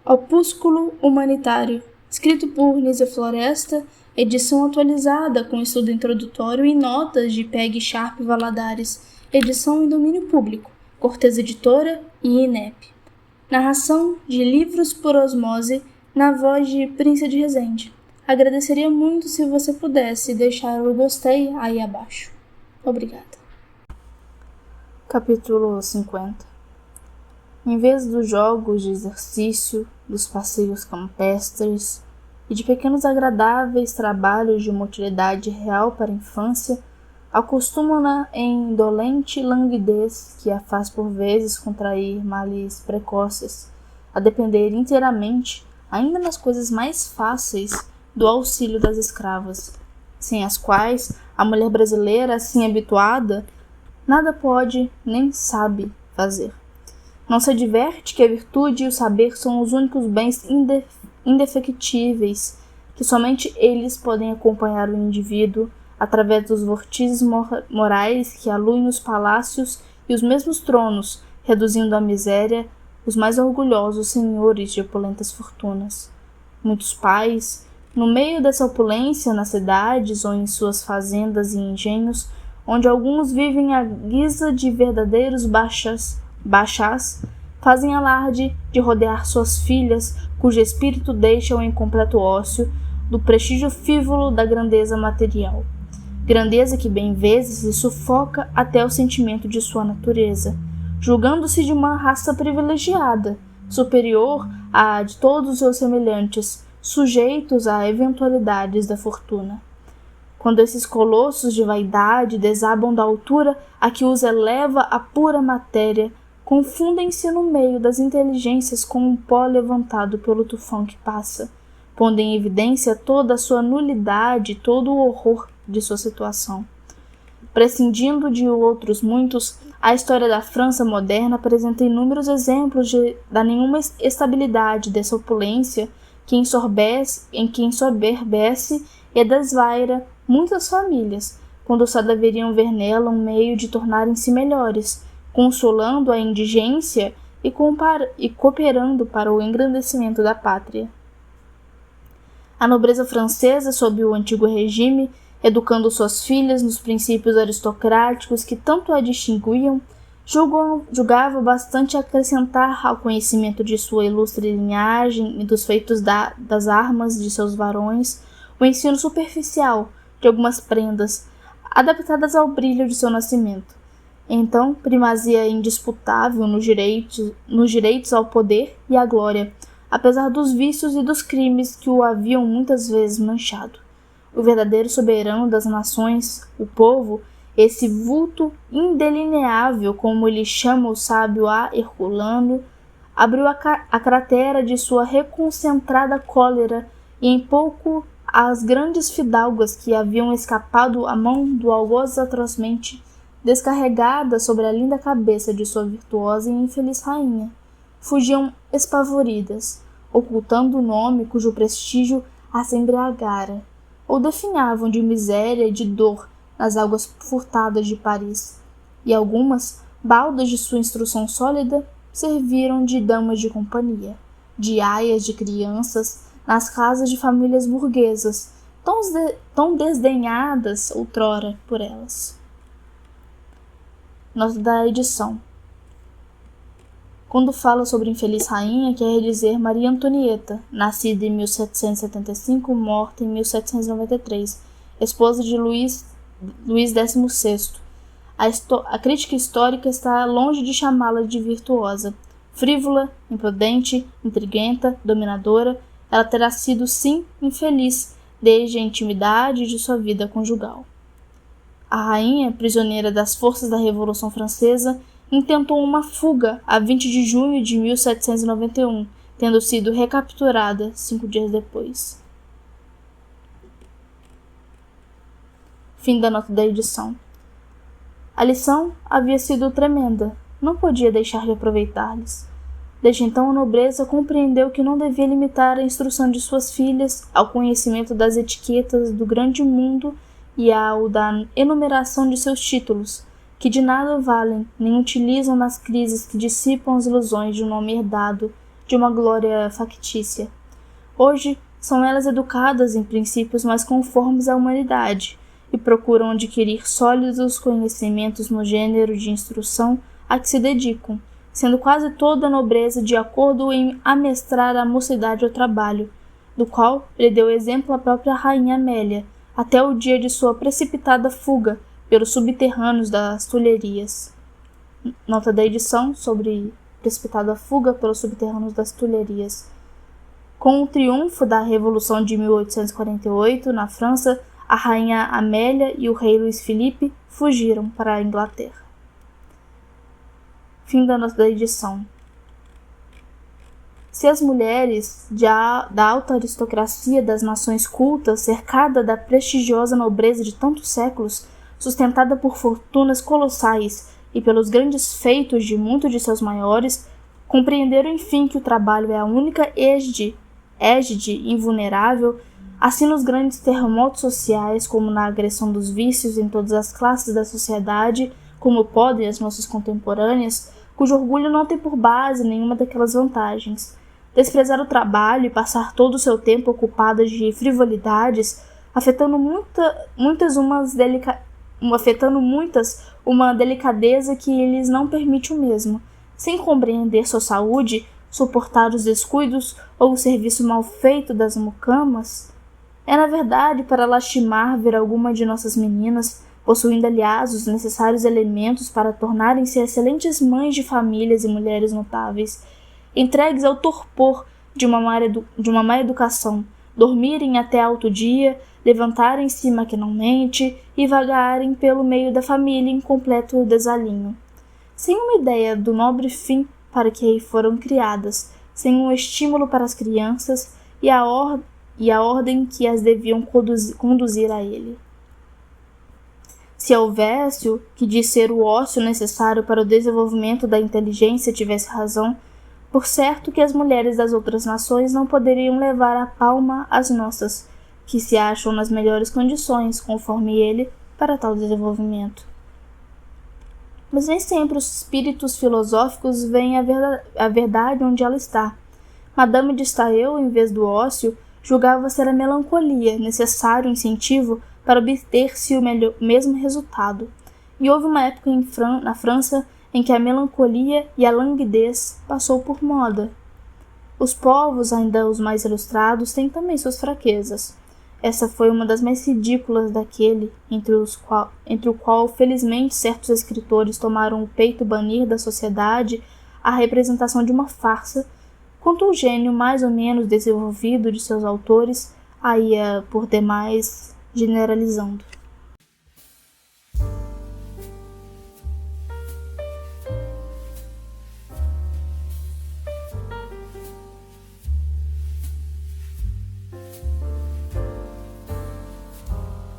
Opúsculo Humanitário, escrito por Nízia Floresta, edição atualizada com estudo introdutório e notas de Peg Sharp Valadares, edição em domínio público, Cortez Editora e INEP. Narração de Livros por Osmose, na voz de Príncia de Resende. Agradeceria muito se você pudesse deixar o gostei aí abaixo. Obrigada. Capítulo 50. Em vez dos jogos de exercício, dos passeios campestres e de pequenos agradáveis trabalhos de uma utilidade real para a infância, acostumam-na em indolente languidez que a faz por vezes contrair males precoces, a depender inteiramente, ainda nas coisas mais fáceis, do auxílio das escravas, sem as quais a mulher brasileira, assim habituada, nada pode nem sabe fazer. Não se adverte que a virtude e o saber são os únicos bens indefectíveis, que somente eles podem acompanhar o indivíduo através dos vortizes morais que aluem os palácios e os mesmos tronos, reduzindo à miséria os mais orgulhosos senhores de opulentas fortunas. Muitos pais, no meio dessa opulência nas cidades ou em suas fazendas e engenhos, onde alguns vivem à guisa de verdadeiros bachás, fazem alarde de rodear suas filhas, cujo espírito deixam em completo ócio do prestígio frívolo da grandeza material. Grandeza que bem vezes lhe sufoca até o sentimento de sua natureza, julgando-se de uma raça privilegiada, superior à de todos os seus semelhantes, sujeitos a eventualidades da fortuna. Quando esses colossos de vaidade desabam da altura a que os eleva a pura matéria, confundem-se no meio das inteligências com um pó levantado pelo tufão que passa, pondo em evidência toda a sua nulidade e todo o horror de sua situação. Prescindindo de outros muitos, a história da França moderna apresenta inúmeros exemplos da nenhuma estabilidade dessa opulência que ensoberbece e desvaira muitas famílias, quando só deveriam ver nela um meio de tornarem-se melhores, consolando a indigência e cooperando para o engrandecimento da pátria. A nobreza francesa, sob o antigo regime, educando suas filhas nos princípios aristocráticos que tanto a distinguiam, julgava bastante acrescentar ao conhecimento de sua ilustre linhagem e dos feitos das armas de seus varões o ensino superficial de algumas prendas, adaptadas ao brilho de seu nascimento. Então, primazia indisputável nos direitos ao poder e à glória, apesar dos vícios e dos crimes que o haviam muitas vezes manchado. O verdadeiro soberano das nações, o povo, esse vulto indelineável, como lhe chama o sábio A. Herculano, abriu a cratera de sua reconcentrada cólera e em pouco as grandes fidalgas que haviam escapado à mão do algoz atrozmente descarregada sobre a linda cabeça de sua virtuosa e infeliz rainha, fugiam espavoridas, ocultando o nome cujo prestígio as embriagara, ou definhavam de miséria e de dor nas águas furtadas de Paris, e algumas, baldas de sua instrução sólida, serviram de damas de companhia, de aias de crianças, nas casas de famílias burguesas, tão desdenhadas outrora por elas. Nota da edição. Quando fala sobre a infeliz rainha, quer dizer Maria Antonieta, nascida em 1775, morta em 1793, esposa de Luís XVI. A crítica histórica está longe de chamá-la de virtuosa. Frívola, imprudente, intriguenta, dominadora, ela terá sido, sim, infeliz desde a intimidade de sua vida conjugal. A rainha, prisioneira das forças da Revolução Francesa, intentou uma fuga a 20 de junho de 1791, tendo sido recapturada 5 dias depois. Fim da nota da edição. A lição havia sido tremenda, não podia deixar de aproveitar-lhes. Desde então a nobreza compreendeu que não devia limitar a instrução de suas filhas ao conhecimento das etiquetas do grande mundo e ao da enumeração de seus títulos, que de nada valem nem utilizam nas crises que dissipam as ilusões de um nome herdado de uma glória factícia. Hoje, são elas educadas em princípios mais conformes à humanidade e procuram adquirir sólidos conhecimentos no gênero de instrução a que se dedicam, sendo quase toda a nobreza de acordo em amestrar a mocidade ao trabalho, do qual lhe deu exemplo a própria rainha Amélia, até o dia de sua precipitada fuga pelos subterrâneos das Tulherias. Nota da edição sobre precipitada fuga pelos subterrâneos das Tulherias. Com o triunfo da Revolução de 1848 na França, a rainha Amélia e o rei Luís Filipe fugiram para a Inglaterra. Fim da nota da edição. Se as mulheres da alta aristocracia das nações cultas, cercada da prestigiosa nobreza de tantos séculos, sustentada por fortunas colossais e pelos grandes feitos de muitos de seus maiores, compreenderam enfim que o trabalho é a única égide invulnerável, assim nos grandes terremotos sociais como na agressão dos vícios em todas as classes da sociedade, como podem as nossas contemporâneas, cujo orgulho não tem por base nenhuma daquelas vantagens. Desprezar o trabalho e passar todo o seu tempo ocupadas de frivolidades, afetando muitas uma delicadeza que lhes não permite o mesmo, sem compreender sua saúde, suportar os descuidos ou o serviço mal feito das mucamas. É, na verdade, para lastimar ver alguma de nossas meninas, possuindo, aliás, os necessários elementos para tornarem-se excelentes mães de famílias e mulheres notáveis, entregues ao torpor de uma má educação, dormirem até alto dia, levantarem-se maquinalmente e vagarem pelo meio da família em completo desalinho, sem uma ideia do nobre fim para que foram criadas, sem um estímulo para as crianças e a ordem que as deviam conduzir a ele. Se houvesse o que de ser o ócio necessário para o desenvolvimento da inteligência tivesse razão, por certo que as mulheres das outras nações não poderiam levar à palma as nossas, que se acham nas melhores condições, conforme ele, para tal desenvolvimento. Mas nem sempre os espíritos filosóficos veem a verdade onde ela está. Madame de Staël, em vez do ócio, julgava ser a melancolia necessário incentivo para obter-se o mesmo resultado. E houve uma época na França em que a melancolia e a languidez passou por moda. Os povos, ainda os mais ilustrados, têm também suas fraquezas. Essa foi uma das mais ridículas daquele, entre o qual felizmente certos escritores tomaram o peito banir da sociedade a representação de uma farsa, quanto o gênio mais ou menos desenvolvido de seus autores a ia por demais generalizando.